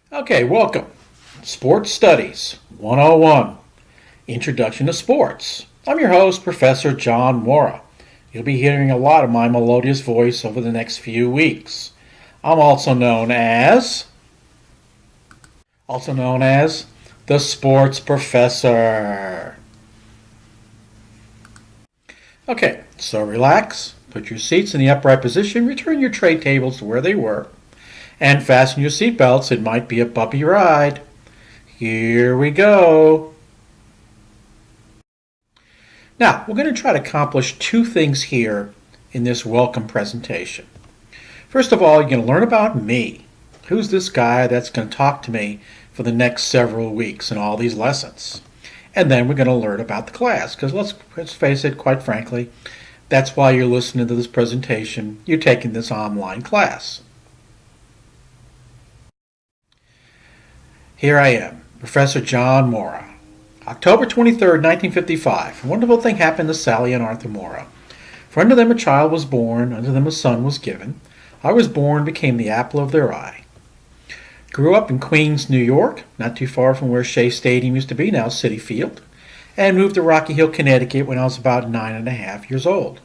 Okay, welcome. Sports Studies 101, Introduction to Sports. I'm your host, Professor John Mora. You'll be hearing a lot of my melodious voice over the next few weeks. I'm also known as the Sports Professor. Okay, so relax, put your seats in the upright position, return your tray tables to where they were, and fasten your seatbelts. It might be a bumpy ride. Here we go. Now, we're going to try to accomplish two things here in this welcome presentation. First of all, you're going to learn about me. Who's this guy that's going to talk to me for the next several weeks in all these lessons? And then we're going to learn about the class, because let's face it, quite frankly, that's why you're listening to this presentation. You're taking this online class. Here I am, Professor John Mora. October 23rd, 1955, a wonderful thing happened to Sally and Arthur Mora. For unto them a child was born, unto them a son was given. I was born, became the apple of their eye. Grew up in Queens, New York, not too far from where Shea Stadium used to be, now Citi Field, and moved to Rocky Hill, Connecticut when I was about 9.5 years old.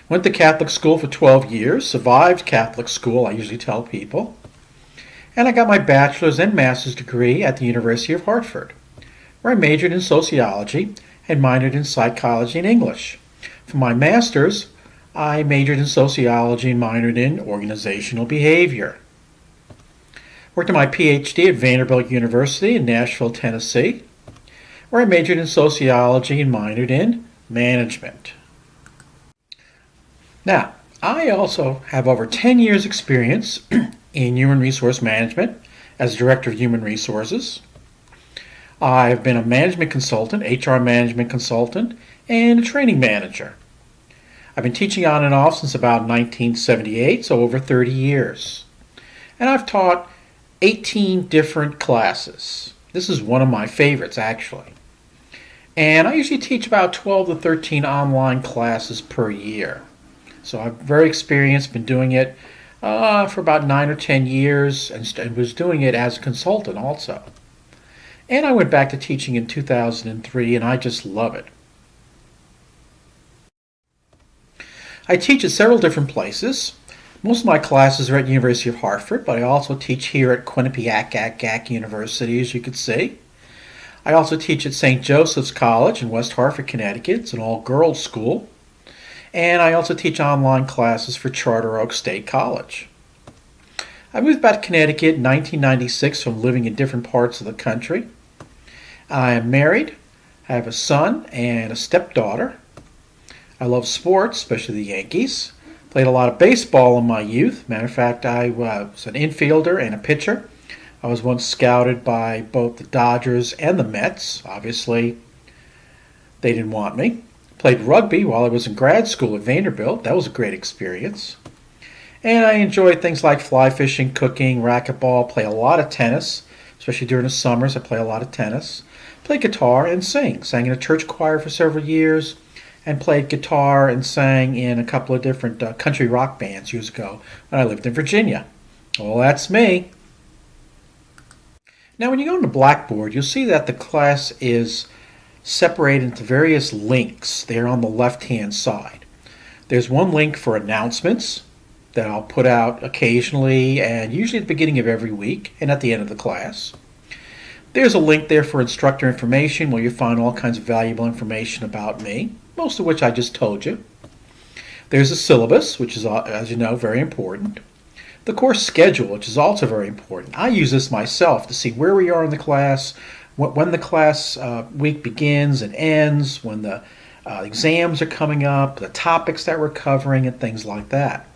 Went to Catholic school for 12 years, survived Catholic school, I usually tell people, and I got my bachelor's and master's degree at the University of Hartford, where I majored in sociology and minored in psychology and English. For my master's, I majored in sociology and minored in organizational behavior. Worked on my PhD at Vanderbilt University in Nashville, Tennessee, where I majored in sociology and minored in management. Now, I also have over 10 years experience in human resource management as Director of Human Resources. I've been a management consultant, HR management consultant, and a training manager. I've been teaching on and off since about 1978, so over 30 years. And I've taught 18 different classes. This is one of my favorites, actually. And I usually teach about 12 to 13 online classes per year. So I'm very experienced, been doing it for about 9 or 10 years, and was doing it as a consultant also. And I went back to teaching in 2003, and I just love it. I teach at several different places. Most of my classes are at University of Hartford, but I also teach here at Quinnipiac University, as you can see. I also teach at St. Joseph's College in West Hartford, Connecticut. It's an all-girls school. And I also teach online classes for Charter Oak State College. I moved back to Connecticut in 1996 from living in different parts of the country. I am married. I have a son and a stepdaughter. I love sports, especially the Yankees. Played a lot of baseball in my youth. Matter of fact, I was an infielder and a pitcher. I was once scouted by both the Dodgers and the Mets. Obviously, they didn't want me. Played rugby while I was in grad school at Vanderbilt. That was a great experience. And I enjoyed things like fly fishing, cooking, racquetball, play a lot of tennis, especially during the summers. I play a lot of tennis. Play guitar and sing. Sang in a church choir for several years, and played guitar and sang in a couple of different country rock bands years ago when I lived in Virginia. Well, that's me. Now, when you go into Blackboard, you'll see that the class is separated into various links there on the left-hand side. There's one link for announcements that I'll put out occasionally and usually at the beginning of every week and at the end of the class. There's a link there for instructor information where you find all kinds of valuable information about me, most of which I just told you. There's a syllabus, which is, as you know, very important. The course schedule, which is also very important. I use this myself to see where we are in the class, when the class week begins and ends, when the exams are coming up, the topics that we're covering, and things like that.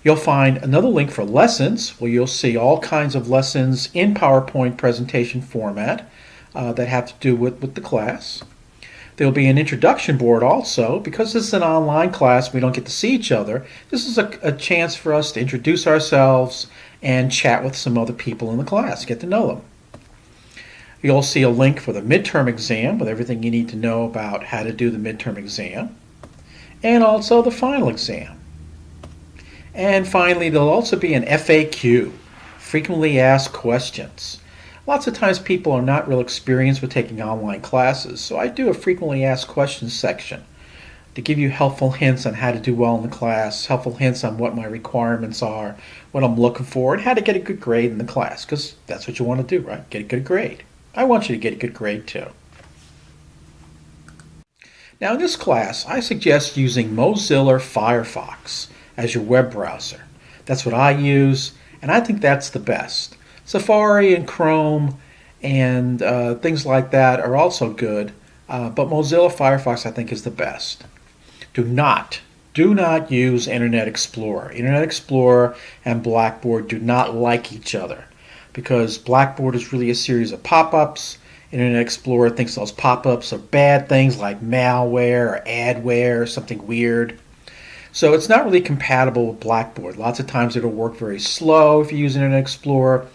You'll find another link for lessons, where you'll see all kinds of lessons in PowerPoint presentation format that have to do with the class. There'll be an introduction board also. Because this is an online class, we don't get to see each other. This is a chance for us to introduce ourselves and chat with some other people in the class, get to know them. You'll see a link for the midterm exam with everything you need to know about how to do the midterm exam, and also the final exam. And finally, there'll also be an FAQ, frequently asked questions. Lots of times people are not real experienced with taking online classes, so I do a frequently asked questions section to give you helpful hints on how to do well in the class, helpful hints on what my requirements are, what I'm looking for, and how to get a good grade in the class, because that's what you want to do, right? Get a good grade. I want you to get a good grade too. Now in this class, I suggest using Mozilla Firefox as your web browser. That's what I use, and I think that's the best. Safari and Chrome and things like that are also good, but Mozilla Firefox I think is the best. Do not use Internet Explorer. Internet Explorer and Blackboard do not like each other because Blackboard is really a series of pop-ups. Internet Explorer thinks those pop-ups are bad things like malware or adware or something weird. So it's not really compatible with Blackboard. Lots of times it'll work very slow if you use Internet Explorer,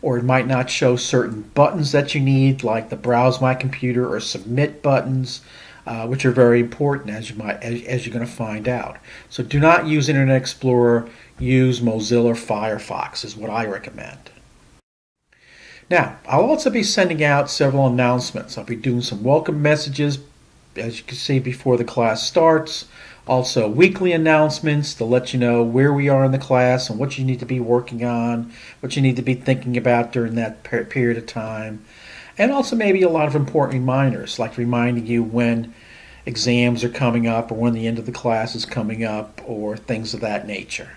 or it might not show certain buttons that you need, like the Browse My Computer or Submit buttons, which are very important, as you're going to find out. So do not use Internet Explorer. Use Mozilla Firefox is what I recommend. Now, I'll also be sending out several announcements. I'll be doing some welcome messages, as you can see, before the class starts. Also, weekly announcements to let you know where we are in the class and what you need to be working on, what you need to be thinking about during that period of time. And also maybe a lot of important reminders, like reminding you when exams are coming up or when the end of the class is coming up or things of that nature.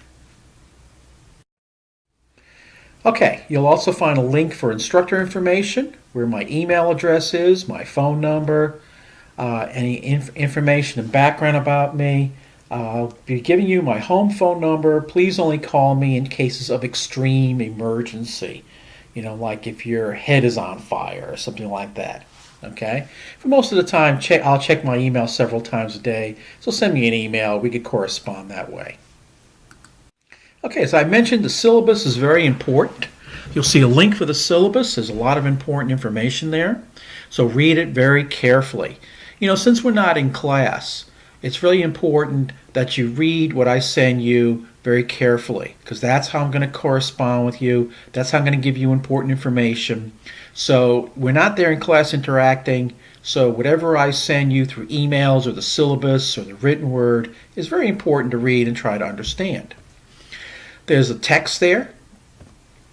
Okay, you'll also find a link for instructor information, where my email address is, my phone number, any information and background about me. I'll be giving you my home phone number. Please only call me in cases of extreme emergency. You know, like if your head is on fire or something like that. Okay? For most of the time, I'll check my email several times a day. So send me an email. We could correspond that way. Okay, as I mentioned, the syllabus is very important. You'll see a link for the syllabus. There's a lot of important information there. So read it very carefully. You know, since we're not in class, it's really important that you read what I send you very carefully, because that's how I'm going to correspond with you. That's how I'm going to give you important information. So we're not there in class interacting, so whatever I send you through emails or the syllabus or the written word is very important to read and try to understand. There's a text there.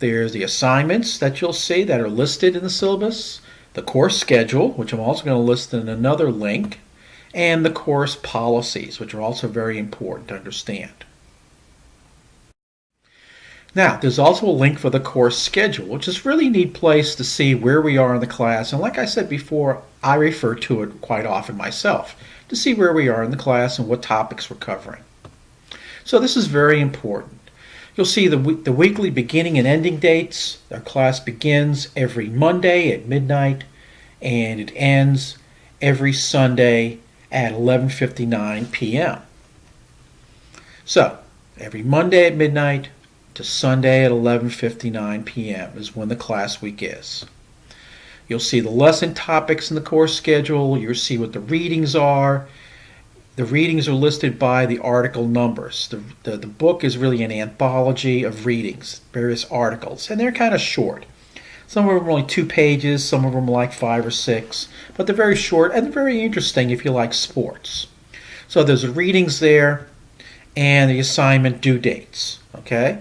There's the assignments that you'll see that are listed in the syllabus, the course schedule, which I'm also going to list in another link, and the course policies, which are also very important to understand. Now, there's also a link for the course schedule, which is a really neat place to see where we are in the class. And like I said before, I refer to it quite often myself, to see where we are in the class and what topics we're covering. So this is very important. You'll see the weekly beginning and ending dates. Our class begins every Monday at midnight, and it ends every Sunday at 11:59 p.m. So, every Monday at midnight to Sunday at 11:59 p.m. is when the class week is. You'll see the lesson topics in the course schedule. You'll see what the readings are. The readings are listed by the article numbers. The book is really an anthology of readings, various articles, and they're kind of short. Some of them are only 2 pages, some of them are like 5 or 6, but they're very short and very interesting if you like sports. So there's the readings there and the assignment due dates, okay?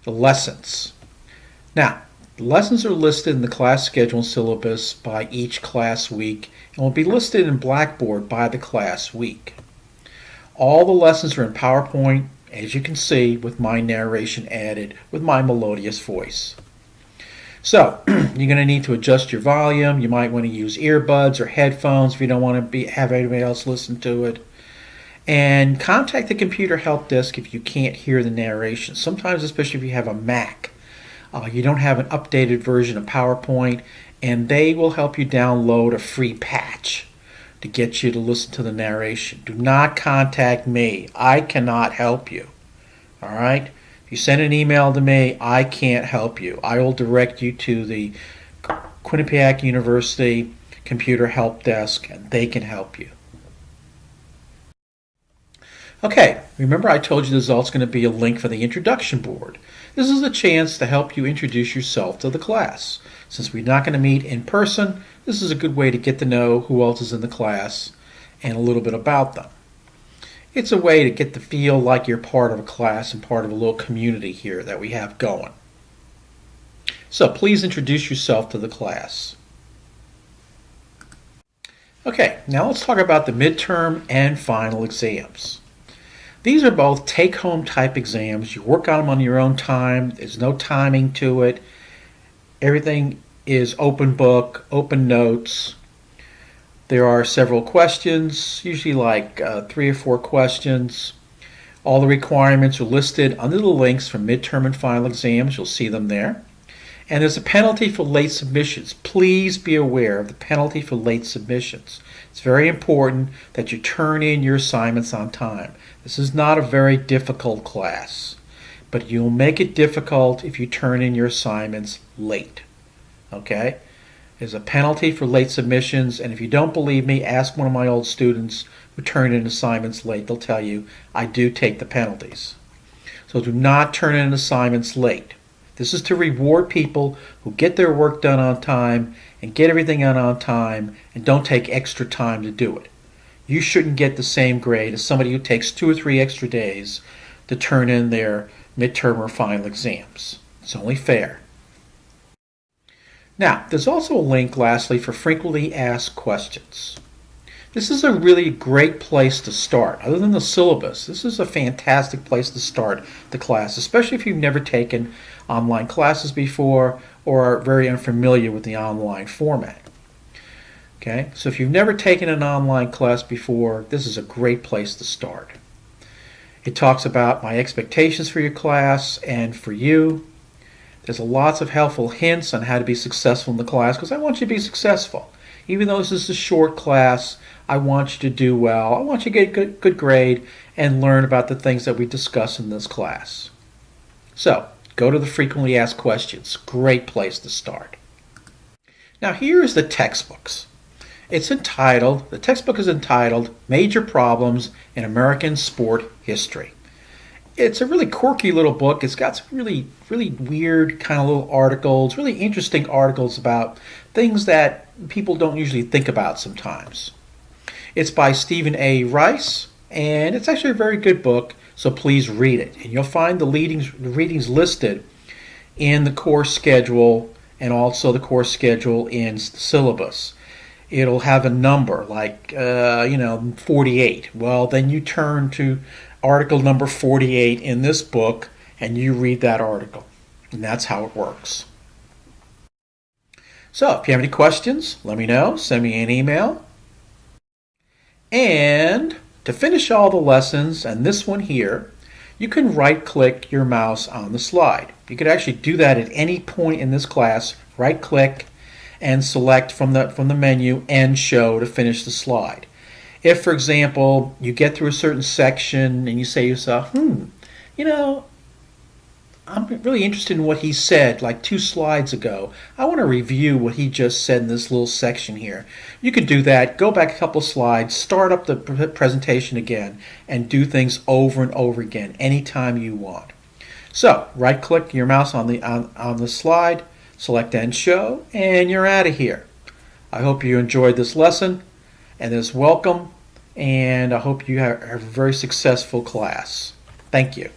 The lessons. Now, the lessons are listed in the class schedule and syllabus by each class week and will be listed in Blackboard by the class week. All the lessons are in PowerPoint, as you can see, with my narration added with my melodious voice. So, you're going to need to adjust your volume. You might want to use earbuds or headphones if you don't want to have anybody else listen to it. And contact the computer help desk if you can't hear the narration. Sometimes, especially if you have a Mac, you don't have an updated version of PowerPoint, and they will help you download a free patch to get you to listen to the narration. Do not contact me. I cannot help you. All right? If you send an email to me, I can't help you. I will direct you to the Quinnipiac University Computer Help Desk, and they can help you. Okay, remember I told you there's also going to be a link for the introduction board. This is a chance to help you introduce yourself to the class. Since we're not going to meet in person, this is a good way to get to know who else is in the class and a little bit about them. It's a way to get to feel like you're part of a class and part of a little community here that we have going. So please introduce yourself to the class. Okay, now let's talk about the midterm and final exams. These are both take-home type exams. You work on them on your own time. There's no timing to it. Everything is open book, open notes. There are several questions, usually like 3 or 4 questions. All the requirements are listed under the links for midterm and final exams. You'll see them there. And there's a penalty for late submissions. Please be aware of the penalty for late submissions. It's very important that you turn in your assignments on time. This is not a very difficult class, but you'll make it difficult if you turn in your assignments late. Okay? There's a penalty for late submissions, and if you don't believe me, ask one of my old students who turn in assignments late. They'll tell you I do take the penalties. So do not turn in assignments late. This is to reward people who get their work done on time and get everything done on time and don't take extra time to do it. You shouldn't get the same grade as somebody who takes 2 or 3 extra days to turn in their midterm or final exams. It's only fair. Now, there's also a link, lastly, for frequently asked questions. This is a really great place to start. Other than the syllabus, this is a fantastic place to start the class, especially if you've never taken online classes before or are very unfamiliar with the online format. Okay, so if you've never taken an online class before, this is a great place to start. It talks about my expectations for your class and for you. There's lots of helpful hints on how to be successful in the class because I want you to be successful. Even though this is a short class, I want you to do well. I want you to get a good grade and learn about the things that we discuss in this class. So, go to the frequently asked questions. Great place to start. Now here is the textbooks. The textbook is entitled Major Problems in American Sport History. It's a really quirky little book. It's got some really weird kind of little articles, really interesting articles about things that people don't usually think about sometimes. It's by Stephen A. Rice, and it's actually a very good book, so please read it. And you'll find the readings listed in the course schedule and also the course schedule in the syllabus. It'll have a number like 48. Well, then you turn to article number 48 in this book and you read that article. And that's how it works. So if you have any questions, let me know. Send me an email. And to finish all the lessons and this one here, you can right-click your mouse on the slide. You could actually do that at any point in this class. Right-click and select from the menu End Show to finish the slide. If, for example, you get through a certain section and you say to yourself, I'm really interested in what he said like 2 slides ago. I want to review what he just said in this little section here. You could do that, go back a couple slides, start up the presentation again, and do things over and over again anytime you want. So, right-click your mouse on the slide, select End Show, and you're out of here. I hope you enjoyed this lesson and this welcome, and I hope you have a very successful class. Thank you.